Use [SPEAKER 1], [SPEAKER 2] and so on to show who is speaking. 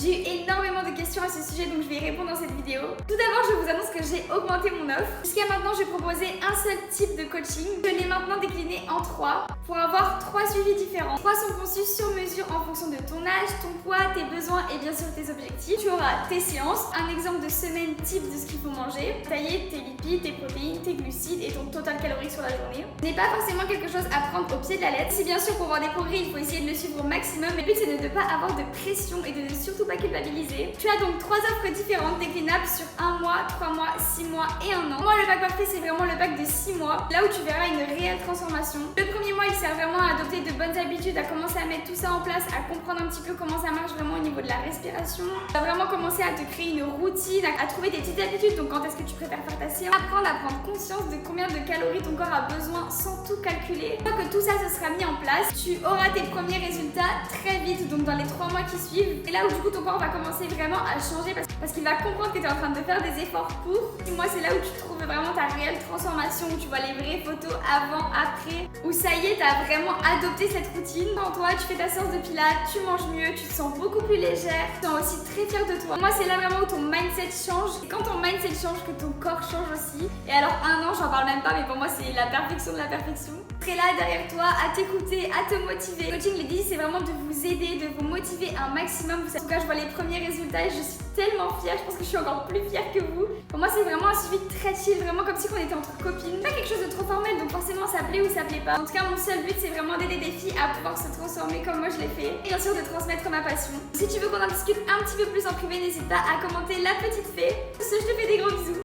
[SPEAKER 1] J'ai eu énormément de questions à ce sujet, donc je vais y répondre dans cette vidéo. Tout d'abord, je vous annonce que j'ai augmenté mon offre. Jusqu'à maintenant, je proposais un seul type de coaching. Je l'ai maintenant décliné en 3 pour avoir 3 suivis différents. 3 sont conçus sur mesure en fonction de ton âge, ton poids, tes besoins et bien sûr tes objectifs. Tu auras tes séances, un exemple de semaine type de ce qu'il faut manger, tailler tes lipides, tes protéines, tes glucides et ton total calorique sur la journée. Ce n'est pas forcément quelque chose à prendre au pied de la lettre. C'est bien sûr pour voir des progrès, il faut essayer de le suivre au maximum. Mais le but c'est de ne pas avoir de pression et de ne surtout pas culpabiliser. Tu as donc 3 offres différentes déclinables sur 1 mois, 3 mois, 6 mois et 1 an. Moi, le pack parfait, c'est vraiment le pack de 6 mois, là où tu verras une réelle transformation. Le premier mois, il sert vraiment à adopter de bonnes habitudes, à commencer à mettre tout ça en place, à comprendre un petit peu comment ça marche vraiment au niveau de la respiration, à vraiment commencer à te créer une routine, à trouver des petites habitudes, donc quand est-ce que tu préfères faire ta séance, apprendre à prendre conscience de combien de calories ton corps a besoin sans tout calculer. Une fois que tout ça se sera mis en place, tu auras tes premiers résultats très vite, donc dans les 3 mois qui suivent. Et là où du coup ton corps va commencer vraiment à changer parce qu'il va comprendre que tu es en train de faire des efforts pour. Et moi, c'est là où tu trouves vraiment ta réelle transformation, où tu vois les vraies photos avant, après, où ça y est, tu as vraiment adopté cette routine en toi, tu fais ta séance de pilates, tu manges mieux, tu te sens beaucoup plus légère, tu te sens aussi très fière de toi. Moi, c'est là vraiment où ton mindset change. Et quand ton mindset change, que ton corps change aussi. Et alors, 1 an, j'en parle même pas, mais pour moi, c'est la perfection de la perfection. Je serai là derrière toi, à t'écouter, à te motiver. Le coaching, l'idée, c'est vraiment de vous aider, de vous motiver un maximum. En tout cas, je vois les premiers résultats et je suis tellement fière. Je pense que je suis encore plus fière que vous. Pour moi, c'est vraiment un suivi très chill, vraiment comme si on était entre copines. Pas quelque chose de trop formel, donc forcément, ça plaît ou ça plaît pas. En tout cas, mon seul but, c'est vraiment d'aider des filles à pouvoir se transformer comme moi je l'ai fait. Et bien sûr, de transmettre ma passion. Si tu veux qu'on en discute un petit peu plus en privé, n'hésite pas à commenter la petite fée. Sur ce, je te fais des gros bisous.